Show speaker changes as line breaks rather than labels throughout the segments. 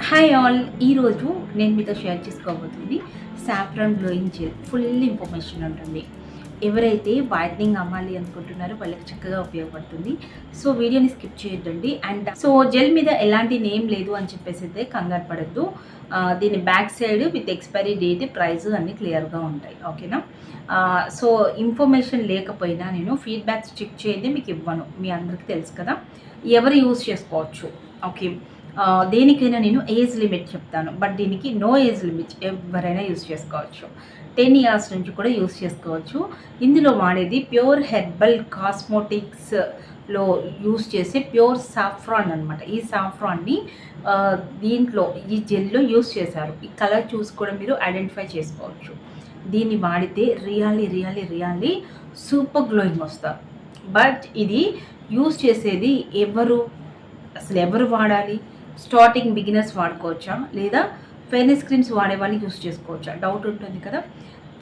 Hi all, ఈరోజు నేను మీతో షేర్ చేసుకోబోతుంది saffron glowing gel. Full information ఉంటుంది. ఎవరైతే వైట్నింగ్ అమ్మాలి అనుకుంటున్నారో వాళ్ళకి చక్కగా ఉపయోగపడుతుంది. సో వీడియోని స్కిప్ చేయొద్దండి. అండ్ సో జెల్ మీద ఎలాంటి నేమ్ లేదు అని చెప్పేసి అయితే కంగారు పడద్దు. దీని back side with expiry date, price అన్నీ క్లియర్గా ఉంటాయి. ఓకేనా? సో ఇన్ఫర్మేషన్ లేకపోయినా నేను ఫీడ్బ్యాక్స్ చెక్ చేయండి మీకు ఇవ్వను. మీ అందరికీ తెలుసు కదా, ఎవరు యూజ్ చేసుకోవచ్చు. ఓకే, దేనికైనా నేను ఏజ్ లిమిట్ చెప్తాను, బట్ దీనికి నో ఏజ్ లిమిట్, ఎవరైనా యూజ్ చేసుకోవచ్చు. 10 years నుంచి కూడా యూజ్ చేసుకోవచ్చు. ఇందులో వాడేది ప్యూర్ హెర్బల్ కాస్మోటిక్స్లో యూజ్ చేసే ప్యూర్ సాఫ్రాన్ అనమాట. ఈ సాఫ్రాన్ని దీంట్లో ఈ జెల్లో యూజ్ చేశారు. ఈ కలర్ చూసి కూడా మీరు ఐడెంటిఫై చేసుకోవచ్చు. దీన్ని వాడితే రియల్లీ సూపర్ గ్లోయింగ్ వస్తారు. బట్ ఇది యూజ్ చేసేది అసలు ఎవరు వాడాలి? స్టార్టింగ్ బిగినర్స్ వాడుకోవచ్చా, లేదా ఫెయిర్నెస్ క్రీమ్స్ వాడే వాళ్ళు యూస్ చేసుకోవచ్చా? డౌట్ ఉంటుంది కదా.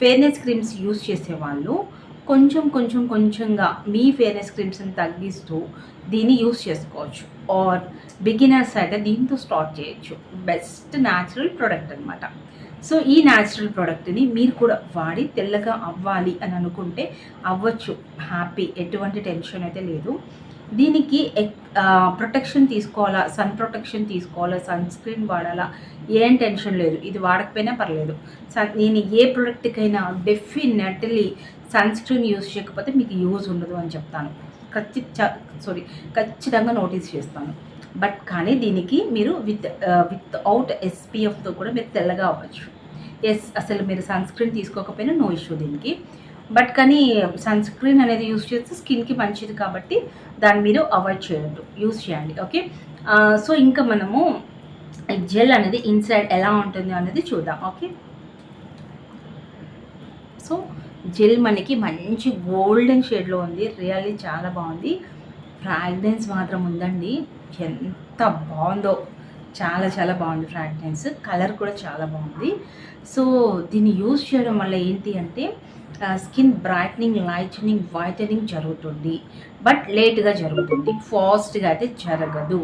ఫెయిర్నెస్ క్రీమ్స్ యూస్ చేసేవాళ్ళు కొంచెంగా మీ ఫెయిర్నెస్ క్రీమ్స్ని తగ్గిస్తూ దీన్ని యూస్ చేసుకోవచ్చు. ఆర్ బిగినర్స్ అయితే దీంతో స్టార్ట్ చేయొచ్చు. బెస్ట్ న్యాచురల్ ప్రోడక్ట్ అనమాట. సో ఈ న్యాచురల్ ప్రోడక్ట్ని మీరు కూడా వాడి తెల్లగా అవ్వాలి అని అనుకుంటే అవ్వచ్చు, హ్యాపీ, ఎటువంటి టెన్షన్ అయితే లేదు. దీనికి ప్రొటెక్షన్ తీసుకోవాలా, సన్ ప్రొటెక్షన్ తీసుకోవాలా, సన్ స్క్రీన్ వాడాలా, ఏం టెన్షన్ లేదు. ఇది వాడకపోయినా పర్లేదు. నేను ఏ ప్రోడక్ట్కైనా డెఫినెట్లీ సన్ స్క్రీన్ యూజ్ చేయకపోతే మీకు యూజ్ ఉండదు అని చెప్తాను. ఖచ్చితంగా నోటీస్ చేస్తాను. బట్ కానీ దీనికి మీరు వితౌట్ ఎస్పీఎఫ్తో కూడా మీరు తెల్లగా అవ్వచ్చు. అసలు మీరు సన్ స్క్రీన్ తీసుకోకపోయినా నో ఇష్యూ దీనికి. బట్ కానీ సన్ స్క్రీన్ అనేది యూజ్ చేస్తే స్కిన్కి మంచిది కాబట్టి దాన్ని మీరు అవాయిడ్ చేయొద్దు, యూజ్ చేయండి. ఓకే, సో ఇంకా మనము జెల్ అనేది ఇన్సైడ్ ఎలా ఉంటుంది అనేది చూద్దాం. ఓకే, సో జెల్ మనకి మంచి గోల్డెన్ షేడ్లో ఉంది. రియల్లీ చాలా బాగుంది. ఫ్రాగ్రెన్స్ మాత్రం ఉందండి, ఎంత బాగుందో, చాలా బాగుంది ఫ్రాగ్రెన్స్. కలర్ కూడా చాలా బాగుంది. సో దీన్ని యూజ్ చేయడం వల్ల ఏంటి అంటే స్కిన్ బ్రైట్నింగ్, లైటనింగ్, వైటనింగ్ జరుగుతుంది. బట్ లేట్గా జరుగుతుంది, ఫాస్ట్గా అయితే జరగదు.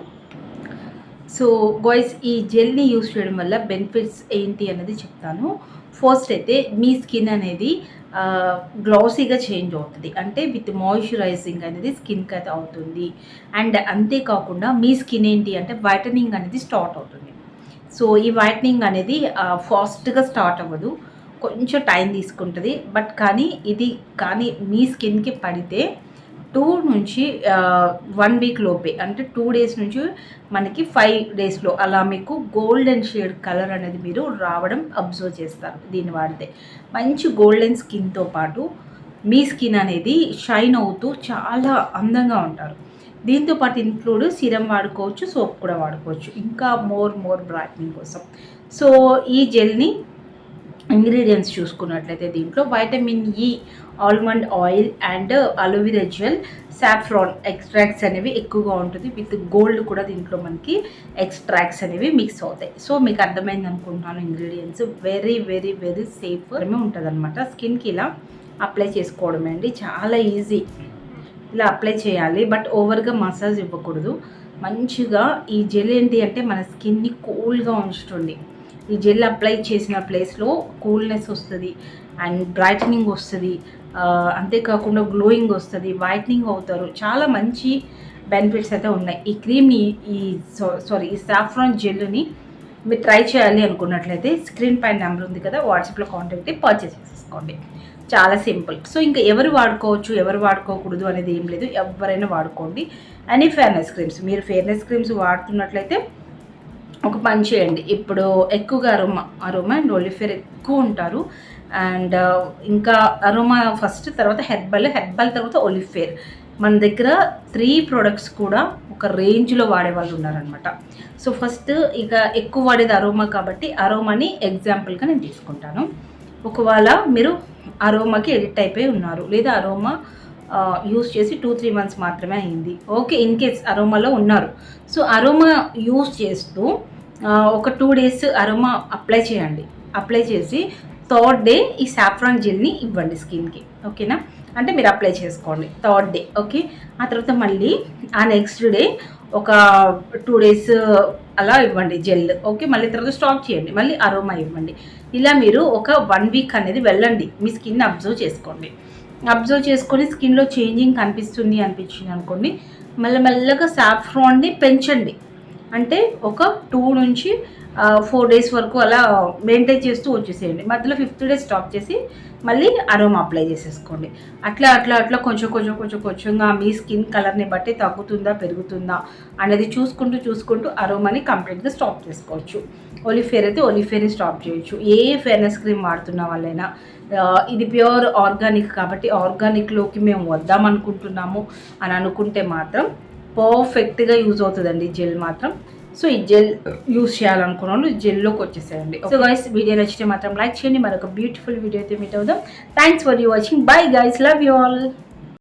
సో గాయ్స్, ఈ జెల్ని యూజ్ చేయడం వల్ల బెనిఫిట్స్ ఏంటి అనేది చెప్తాను. ఫస్ట్ అయితే మీ స్కిన్ అనేది గ్లాసీగా చేంజ్ అవుతుంది. అంటే విత్ మాయిశ్చరైజింగ్ అనేది స్కిన్కి అయితే అవుతుంది. అండ్ అంతేకాకుండా మీ స్కిన్ ఏంటి అంటే వైటనింగ్ అనేది స్టార్ట్ అవుతుంది. సో ఈ వైటనింగ్ అనేది ఫాస్ట్గా స్టార్ట్ అవ్వదు, కొంచెం టైం తీసుకుంటుంది. బట్ కానీ మీ స్కిన్కి పడితే 2 నుంచి 1 వీక్ లోపే, అంటే 2 days నుంచి మనకి 5 daysలో అలా మీకు గోల్డెన్ షేడ్ కలర్ అనేది మీరు రావడం అబ్జర్వ్ చేస్తారు. దీన్ని వాడితే మంచి గోల్డెన్ స్కిన్తో పాటు మీ స్కిన్ అనేది షైన్ అవుతూ చాలా అందంగా ఉంటారు. దీంతో పాటు ఇంక్లూడ్ సిరం వాడుకోవచ్చు, సోప్ కూడా వాడుకోవచ్చు, ఇంకా మోర్ బ్రైట్నింగ్ కోసం. సో ఈ జెల్ని ఇంగ్రీడియంట్స్ చూసుకున్నట్లయితే దీంట్లో vitamin E, almond oil and aloe vera gel, saffron extracts అనేవి ఎక్కువగా ఉంటుంది. విత్ గోల్డ్ కూడా దీంట్లో మనకి ఎక్స్ట్రాక్ట్స్ అనేవి మిక్స్ అవుతాయి. సో మీకు అర్థమైంది అనుకుంటున్నాను. ఇంగ్రీడియంట్స్ వెరీ సేఫ్ ఉంటుంది అనమాట. స్కిన్కి ఇలా అప్లై చేసుకోవడమే అండి, చాలా ఈజీ. ఇలా అప్లై చేయాలి, బట్ ఓవర్గా మసాజ్ ఇవ్వకూడదు. మంచిగా ఈ జెల్ ఏంటి అంటే మన స్కిన్ని కూల్గా ఉంచుతుంది. ఈ జెల్ అప్లై చేసిన ప్లేస్లో కూల్నెస్ వస్తుంది అండ్ బ్రైటనింగ్ వస్తుంది. అంతేకాకుండా గ్లోయింగ్ వస్తుంది, వైట్నింగ్ అవుతారు. చాలా మంచి బెనిఫిట్స్ అయితే ఉన్నాయి. ఈ క్రీమ్ని ఈ సాఫ్రాన్ జెల్ని మీరు ట్రై చేయాలి అనుకున్నట్లయితే స్క్రీన్ పైన నెంబర్ ఉంది కదా, వాట్సాప్లో కాంటాక్ట్ అయ్యి పర్చేస్ చేసుకోండి. చాలా సింపుల్. సో ఇంకా ఎవరు వాడుకోవచ్చు, ఎవరు వాడుకోకూడదు అనేది ఏం లేదు, ఎవరైనా వాడుకోండి. అని ఫెయిర్నెస్ క్రీమ్స్, మీరు ఫెయిర్నెస్ క్రీమ్స్ వాడుతున్నట్లయితే ఒక పని చేయండి. ఇప్పుడు ఎక్కువగా అరోమా అండ్ ఒలిఫేర్ ఎక్కువ ఉంటారు. అండ్ ఇంకా అరోమా ఫస్ట్, తర్వాత హెర్బల్ తర్వాత ఒలిఫేర్. మన దగ్గర 3 products కూడా ఒక రేంజ్లో వాడే వాళ్ళు ఉన్నారనమాట. సో ఫస్ట్ ఇక ఎక్కువ వాడేది అరోమా కాబట్టి అరోమాని ఎగ్జాంపుల్గా నేను తీసుకుంటాను. ఒకవేళ మీరు అరోమాకి ఎడిక్ట్ అయిపోయి ఉన్నారు, లేదా అరోమా యూస్ చేసి 2-3 months మాత్రమే అయింది, ఓకే, ఇన్ కేస్ అరోమాలో ఉన్నారు. సో అరోమా యూస్ చేస్తూ ఒక 2 days అరోమా అప్లై చేయండి. అప్లై చేసి 3rd day ఈ సాఫ్రాన్ జెల్ని ఇవ్వండి స్కిన్కి. ఓకేనా? అంటే మీరు అప్లై చేసుకోండి 3rd day. ఓకే, ఆ తర్వాత మళ్ళీ ఆ నెక్స్ట్ డే ఒక 2 డేస్ అలా ఇవ్వండి జెల్. ఓకే, మళ్ళీ తర్వాత స్టాప్ చేయండి, మళ్ళీ అరోమా ఇవ్వండి. ఇలా మీరు ఒక 1 వీక్ అనేది వెళ్ళండి, మీ స్కిన్ అబ్జర్వ్ చేసుకోండి. అబ్జర్వ్ చేసుకొని స్కిన్లో చేంజింగ్ కనిపిస్తుంది అనిపించింది అనుకోండి, మెల్లమెల్లగా సాఫ్రాన్ని పెంచండి. అంటే ఒక 2 నుంచి 4 డేస్ వరకు అలా మెయింటైన్ చేస్తూ వచ్చేసేయండి. మధ్యలో 5th డే స్టాప్ చేసి మళ్ళీ అరోమా అప్లై చేసేసుకోండి. అట్లా అట్లా అట్లా కొంచెంగా మీ స్కిన్ కలర్ని బట్టి తగ్గుతుందా పెరుగుతుందా అనేది చూసుకుంటూ అరోమాని కంప్లీట్గా స్టాప్ చేసుకోవచ్చు. ఒలిఫేర్ అయితే ఒలిఫేర్ని స్టాప్ చేయొచ్చు. ఏ ఫేర్నెస్ క్రీమ్ వాడుతున్న వాళ్ళైనా ఇది ప్యూర్ ఆర్గానిక్ కాబట్టి ఆర్గానిక్లోకి మేము వద్దామనుకుంటున్నాము అని అనుకుంటే మాత్రం పర్ఫెక్ట్గా యూజ్ అవుతుందండి జెల్ మాత్రం. సో ఈ జెల్ యూజ్ చేయాలనుకున్న వాళ్ళు జెల్లోకి వచ్చేసేయండి. సో గైస్, వీడియో నచ్చితే మాత్రం లైక్ చేయండి. మరొక బ్యూటిఫుల్ వీడియో అయితే మీట్ అవుదాం. Thanks for you watching. Bye guys, love you all.